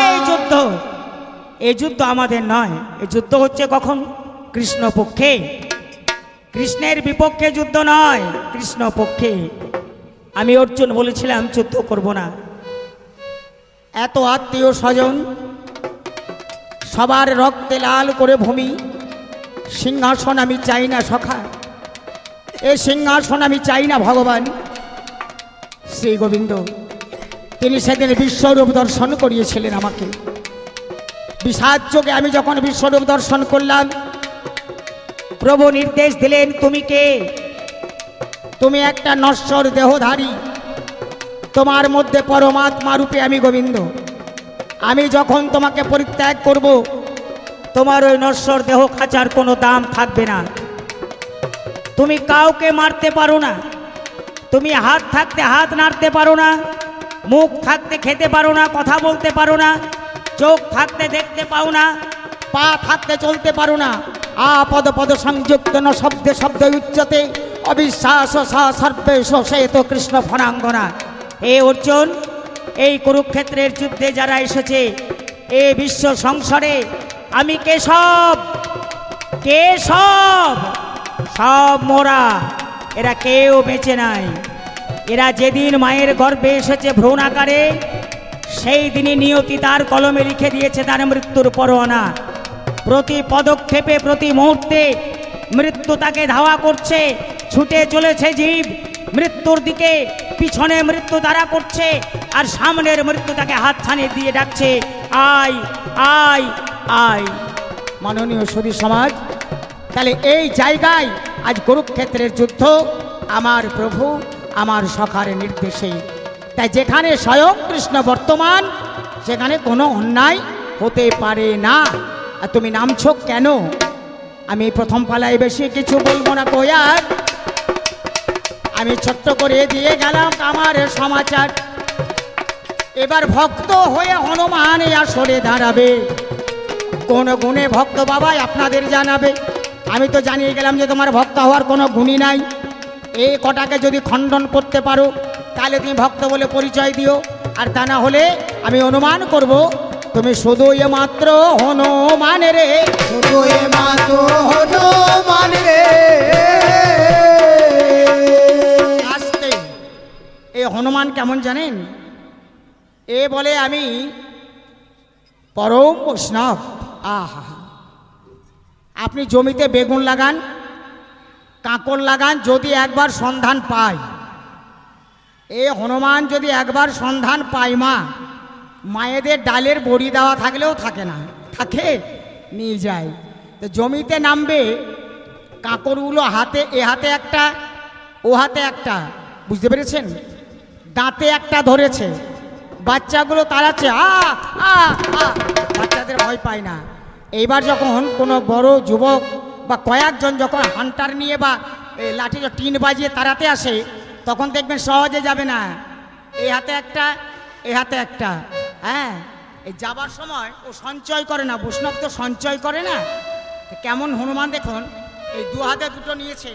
এই যুদ্ধ আমাদের নয়, এই যুদ্ধ হচ্ছে কখন? কৃষ্ণ পক্ষে, কৃষ্ণের বিপক্ষে যুদ্ধ নয়, কৃষ্ণ পক্ষে। আমি অর্জুন বলেছিলাম যুদ্ধ করব না। এত আত্মীয় স্বজন, সবার রক্তে লাল করে ভূমি, সিংহাসন আমি চাই না সখা, এ সিংহাসন আমি চাই না ভগবান। শ্রী গোবিন্দ তিনি সেদিন বিশ্বরূপ দর্শন করিয়েছিলেন আমাকে। বিষাদ যোগে আমি যখন বিশ্বরূপ দর্শন করলাম, প্রভু নির্দেশ দিলেন, তুমি কে? তুমি একটা নশ্বর দেহধারী, তোমার মধ্যে পরমাত্মা রূপে আমি গোবিন্দ। আমি যখন তোমাকে পরিত্যাগ করব, তোমার ওই নশ্বর দেহ খাঁচার কোনো দাম থাকবে না। তুমি কাউকে মারতে পারো না, তুমি হাত থাকতে হাত নাড়তে পারো না, মুখ থাকতে খেতে পারো না, কথা বলতে পারো না, চোখ থাকতে দেখতে পাও না, পা থাকতে চলতে পারো না। আপদ পদ সংযুক্ত ন শব্দে শব্দ উচ্চতে অবিশ্বাস সর্বেশ সে তো কৃষ্ণ ফণাঙ্গনা। এ অর্জুন, এই কুরুক্ষেত্রের যুদ্ধে যারা এসেছে, এ বিশ্ব সংসারে আমি কেশব, কেশব সব মোরা, এরা কেউ বেঁচে নাই। এরা যেদিন মায়ের গর্ভে এসেছে ভ্রূণ আকারে, সেই দিনই নিয়তি তার কলমে লিখে দিয়েছে তার মৃত্যুর পরোয়ানা। প্রতি পদক্ষেপে প্রতি মুহূর্তে মৃত্যু তাকে ধাওয়া করছে, ছুটে চলেছে জীব মৃত্যুর দিকে, পিছনে মৃত্যু তাড়া করছে, আর সামনের মৃত্যু তাকে হাতছানি দিয়ে ডাকছে, আয় আয় আয়। মাননীয় সুধী সমাজ, তাহলে এই জায়গায় আজ কুরুক্ষেত্রের যুদ্ধ আমার প্রভু আমার সখার নির্দেশে। তাই যেখানে স্বয়ং কৃষ্ণ বর্তমান, সেখানে কোনো অন্যায় হতে পারে না। আর তুমি নামছো কেন? আমি প্রথম পালায় বেশি কিছু বলবো না কোয়ার, আমি ছোট্ট করে দিয়ে গেলাম আমার সমাচার। এবার ভক্ত হয়ে হনুমান আসরে দাঁড়াবে, কোন গুণে ভক্ত বাবাই আপনাদের জানাবে। আমি তো জানিয়ে গেলাম যে তোমার ভক্ত হওয়ার কোনো গুণই নাই। এই কটাকে যদি খণ্ডন করতে পারো তাহলে তুমি ভক্ত বলে পরিচয় দিও, আর তা না হলে আমি অনুমান করব তুমি শুধু মাত্র হনুমান রে, শুধু মাত্র হনুমান রে। আসতে এই হনুমান কেমন জানেন? এ বলে আমি পরম বৈষ্ণব। আহা, আপনি জমিতে বেগুন লাগান, কাঁকড় লাগান, যদি একবার সন্ধান পায়, এ হনুমান যদি একবার সন্ধান পায়, মায়েদের ডালের বড়ি দেওয়া থাকলেও থাকে না, থাকে নিয়ে যায়। তো জমিতে নামবে, কাঁকড়গুলো হাতে, এ হাতে একটা ও হাতে একটা, বুঝতে পেরেছেন? দাঁতে একটা ধরেছে, বাচ্চাগুলো তাড়াচ্ছে, বাচ্চাদের ভয় পায় না। এইবার যখন কোনো বড় যুবক বা কয়েকজন যখন হান্টার নিয়ে বা লাঠি টিন বাজিয়ে তাড়াতে আসে, তখন দেখবেন সহজে যাবে না, এই হাতে একটা এই হাতে একটা। হ্যাঁ, এই যাবার সময় ও সঞ্চয় করে না, বৈষ্ণব তো সঞ্চয় করে না। কেমন হনুমান দেখুন, এই দু হাতে দুটো নিয়েছে,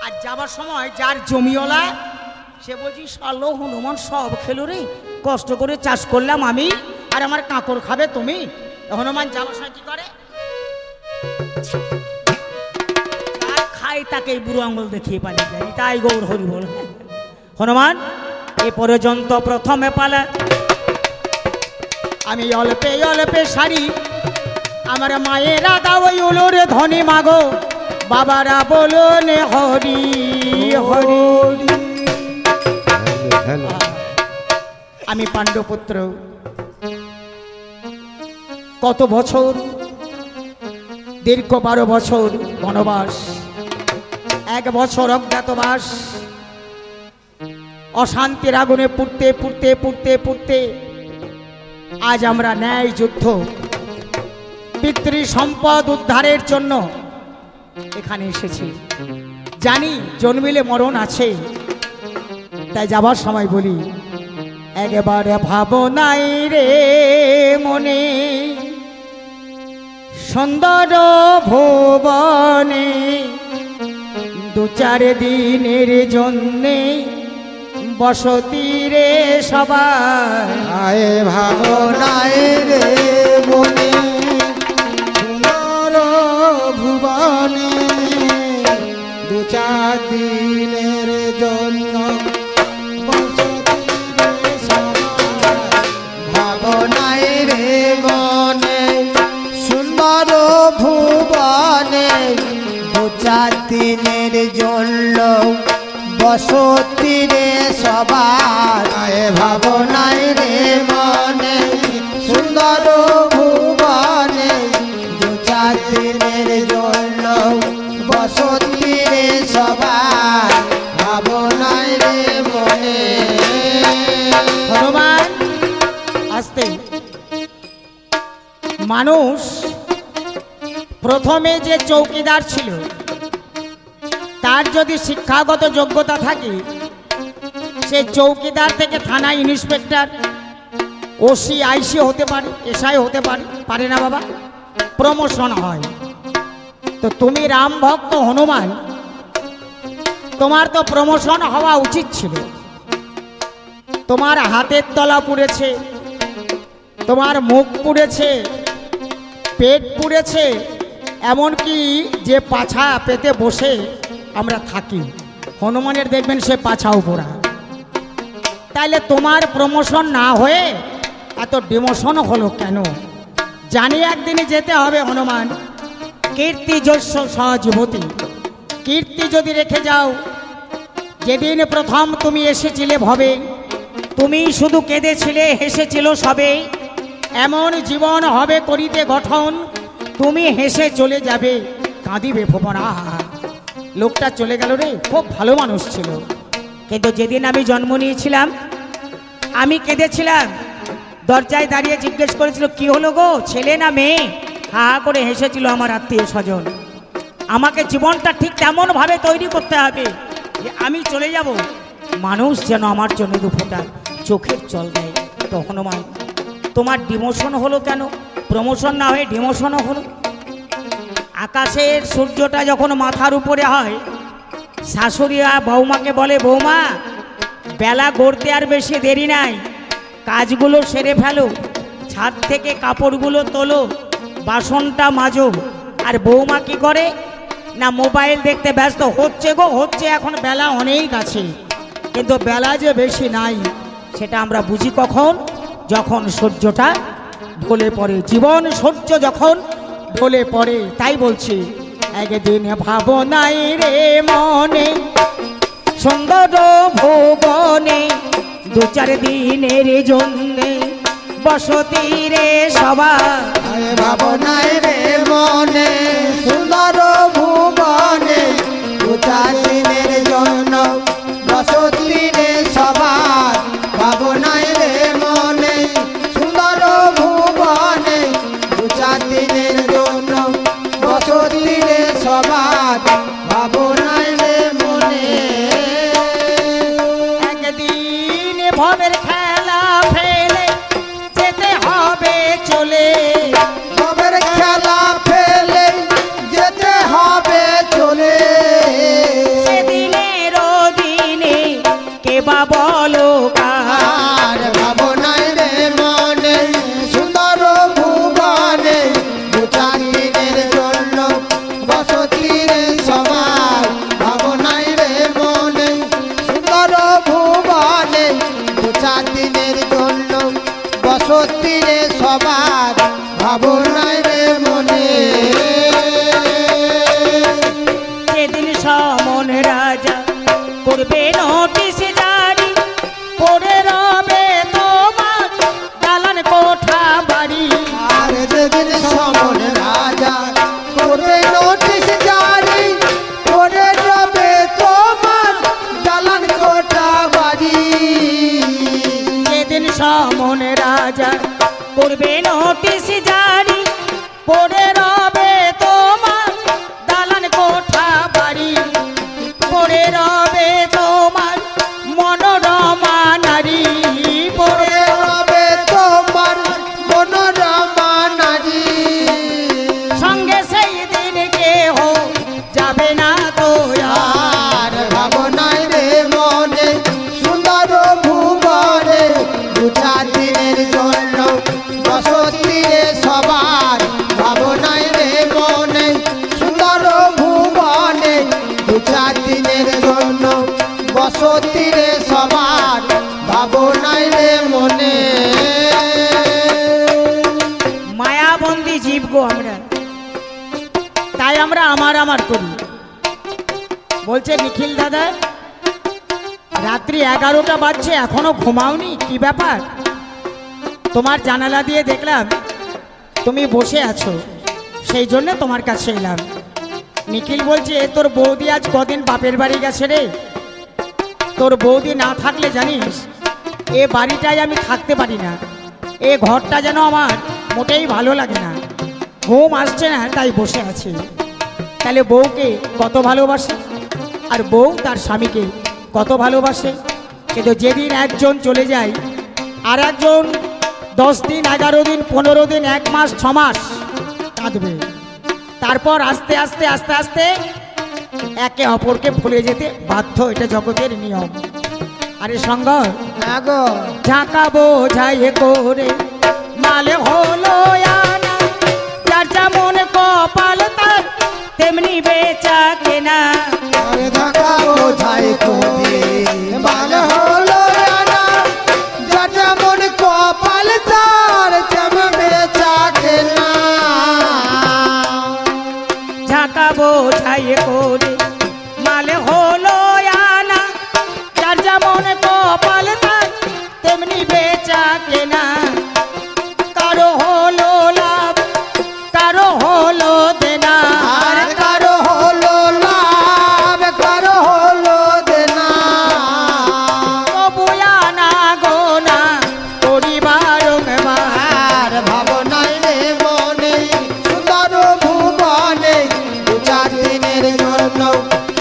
আর যাবার সময় যার জমিওয়ালা সে বলছি সালো হনুমান সব খেলো রে, কষ্ট করে চাষ করলাম আমি, আর আমার কাঁকড় খাবে তুমি। হনুমান যাবার সময় কি করে, খাই তাকে বুড়ো আঙুল দেখিয়ে পালিয়ে যায়। তাই গৌর হরি বল। হনুমান এ পর্যন্ত প্রথমে পালা, আমি অল্পে অল্পে সারি, আমার মায়েরা দাও উলুরে ধনী মাগো, বাবারা বলো নে হরি হরি। আমি পাণ্ডুপুত্র, কত বছর, দীর্ঘ 12 বছর বনবাস, 1 বছর অজ্ঞাতবাস, অশান্তির আগুনে পুড়তে পুড়তে পুড়তে পুড়তে আজ আমরা ন্যায় যুদ্ধ, পিতৃ সম্পদ উদ্ধারের জন্য এখানে এসেছি। জানি জন্মিলে মরণ আছে, তাই যাবার সময় বলি একবারে ভাবনাই রে মনে, সুন্দর ভুবনে 2-4 দিনের জন্যে বসতি রে সবাই। আয় ভাবনায় রে মনে, সুন্দর ভুবনে 2-4 দিনের জন্য বসতি রে সবাই। ভাবনায় রে মনে, সুন্দর ভুবনে 2-4 দিনের জন্য বসতি রে সবাই। ভাবনায় রে মনে, সুন্দর ভুবনে 2-4 দিনের জন্য বসতি রে সবাই। ভাবনায় রে মনে। হনুমান আসতে, মানুষ প্রথমে যে চৌকিদার ছিল, তার যদি শিক্ষাগত যোগ্যতা থাকে, সে চৌকিদার থেকে থানা ইন্সপেক্টর, ওসি, আইসি হতে পারে, এসআই হতে পারে, পারে না বাবা? প্রমোশন হয়। তো তুমি রাম ভক্ত হনুমান, তোমার তো প্রমোশন হওয়া উচিত ছিল। তোমার হাতের তলা পুড়েছে, তোমার মুখ পুড়েছে, পেট পুড়েছে, এমনকি যে পাছা পেতে বসে আমরা থাকি, হনুমানের দেখবেন সে পাছাও পোড়া। তাইলে তোমার প্রমোশন না হয়ে এত ডিমোশন হলো কেন? জানি একদিনই যেতে হবে হনুমান। কীর্তি যস্য সজীবতী, কীর্তি যদি রেখে যাও। যেদিন প্রথম তুমি এসেছিলে ভবে, তুমি শুধু কেঁদেছিলে, হেসেছিল সবে। এমন জীবন হবে করিতে গঠন, তুমি হেসে চলে যাবে, কাঁদিবে ভুবনা। লোকটা চলে গেল রে, খুব ভালো মানুষ ছিল। কিন্তু যেদিন আমি জন্ম নিয়েছিলাম আমি কেঁদেছিলাম। দরজায় দাঁড়িয়ে জিজ্ঞেস করেছিল, কি হলো গো, ছেলে না মেয়ে? হা করে হেসেছিল আমার আত্মীয় স্বজন। আমাকে জীবনটা ঠিক তেমনভাবে তৈরি করতে হবে যে আমি চলে যাব, মানুষ যেন আমার জন্য দুফোঁটা চোখের জল দেয়। তো হনুমান, তোমার ডিমোশন হলো কেন? প্রমোশন না হয়ে ডিমোশনও হলো। আকাশের সূর্যটা যখন মাথার উপরে হয়, শাশুড়িরা বৌমাকে বলে, বৌমা বেলা গড়তে আর বেশি দেরি নাই, কাজগুলো সেরে ফেলো, ছাদ থেকে কাপড়গুলো তোলো, বাসনটা মাজো। আর বৌমা কি করে না, মোবাইল দেখতে ব্যস্ত। হচ্ছে গো হচ্ছে, এখন বেলা অনেক আছে, কিন্তু বেলা যে বেশি নাই সেটা আমরা বুঝি কখন? যখন সূর্যটা ঢলে পড়ে, জীবন সূর্য যখন ঢলে পড়ে। তাই বলছি, একদিন ভাবনাই রে মনে, সুন্দর ভুবনে, দু চার দিনের জন্যে বসতি রে সবাই। ভাবনাই রে মনে, সুন্দর ভুবনে, দু চার দিনের জন্য বসতি রে সবার। ভাবনাই রে মনে, সুন্দর ভুবনে, দু চার দিনের জন্য বসতি রে সবার। ভাবনাই রে মনে, একদিন ভবের খেলা ফেলে যেতে হবে চলে, ভবের খেলা ফেলে যেতে হবে চলে। সেদিনের দিনে কে বা বলো কার? ভাবনাই রে মনে, সুন্দর ভুবনে, দু চার দিনের জন্য বসতি রে সবার। ভাবনাই রে মনে, সুন্দর ভুবনে, দু চার দিনের জন্য বসতি রে সবার। ভাবনাই রে মনে, সেদিন সমন রাজা করবে নোটিশ জারি, পড়ে রবে তোমার দালান কোঠা বাড়ি। আর যেদিন সমন রাজা করবে নোটিশ জারি, করে যাবে তোমার দালান কোঠা বাড়ি। সেদিন সমন রাজা করবে নোটিশ জারি, পড়ে রবে তোমার দালান কোঠা বাড়ি। পড়ে রবে তোমার মনোরমা নারী, পড়ে হবে তোমার মনোরমা নারী। সঙ্গে সেই দিন কেহ যাবে না তো আর। আর ভাবনাই রে মনে, সুন্দর ভুবনে, দু চার দিনের জন্য বসতি রে সবার। ভাবনাই রে মনে, সুন্দর ভুবনে, দু চার দিনের জন্য বসতি রে সবার। ভাবনাই রে মনে, মায়াবন্দি জীব গো আমরা, তাই আমরা আমার আমার করি। বলছে নিখিল দাদা, রাত্রি 11টা বাজছে এখনো ঘুমাওনি, কি ব্যাপার? তোমার জানালা দিয়ে দেখলাম তুমি বসে আছো, সেই জন্য তোমার কাছে এলাম। নিখিল বলছে, তোর বৌদি আজ কদিন বাপের বাড়ি গেছে রে। তোর বৌদি না থাকলে জানিস এ বাড়িটায় আমি থাকতে পারি না, এ ঘরটা যেন আমার মোটেই ভালো লাগে না, ঘুম আসছে না, তাই বসে আছি। তাহলে বউকে কত ভালোবাসে আর বউ তার স্বামীকে কত ভালোবাসে। কিন্তু যেদিন একজন চলে যায় আর একজন 10 দিন 11 দিন 15 দিন 1 মাস 6 মাস কাঁদবে। তারপর আস্তে আস্তে আস্তে আস্তে একে অপরকে ভুলে যেতে বাধ্য, এটা জগতের নিয়ম। আরে সঙ্গ গো ঝাঁকা বোঝাই করে মালে হলো আনা, যার যেমন কপাল তার তেমনি বেচা কেনা। ঢাকা বোঝাই করে মাল হলো আনা যার যেমন কপাল তার তেমন বেচা কেনা ঝাঁকা বোঝাই করে মাল হলো আনা যার যেমন কপাল তার তেমনি বেচা কেনা কারো হলো লাভ কারো হলো দেনা আর কারো হলো লাভ কারো হলো দেনা তবু আনা গোনা পরিবার আর ভাবনাই রে মনে সুন্দর ভুবনে দু চার দিনের জন্য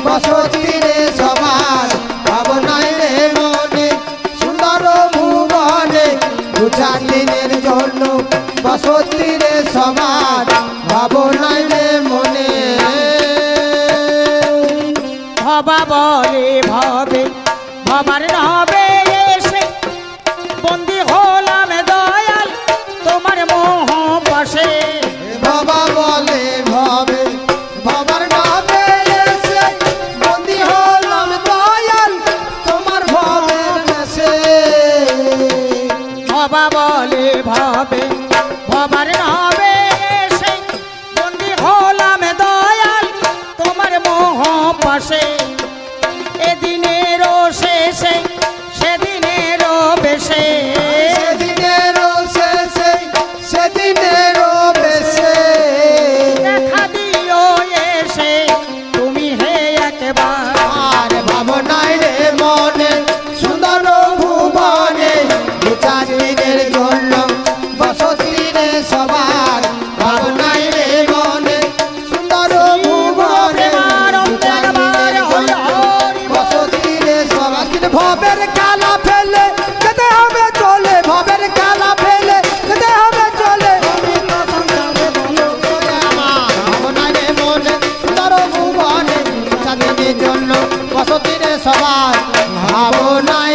বসতি রে সবার ভাবনাই রে মনে সুন্দর ভুবনে দু চার দিনের জন্য বসতি রে সবার ভাবনাই রে মনে ভবা বলে ভবে ভবার নবে এসে বন্দি হলাম দয়াল তোমার মোহ পাশে বাবা বলে ভবে বাবার নামে এসে বন্দি হলাম দয়াল তোমার ভবের দেশে ভবা বলে ভবে ভবার নবে এসে বন্দি হলাম দয়াল তোমার মোহ পাশে এদিনেরও শেষে সেদিনেরও বেশে সেদিনেরও শেষে সেদিনেরও বেশে দেখা দিও এসে তুমি হে একবার আর ভাবনাই রে মনে সুন্দর ভুবনে দু চার দিনের জন্য বসতি রে সবার ভাবনাই রে মনে সুন্দর ভুবনে দু চার দিনের জন্য বসতি রে সবার কিন্তু ভবের কালা ফেলে যেতে হবে চলে ভবের কালা ফেলে যেতে হবে চলে ভাবনাই রে মনে সুন্দর ভুবনে দু চার দিনের জন্য বসতি রে সবার ভাবনাই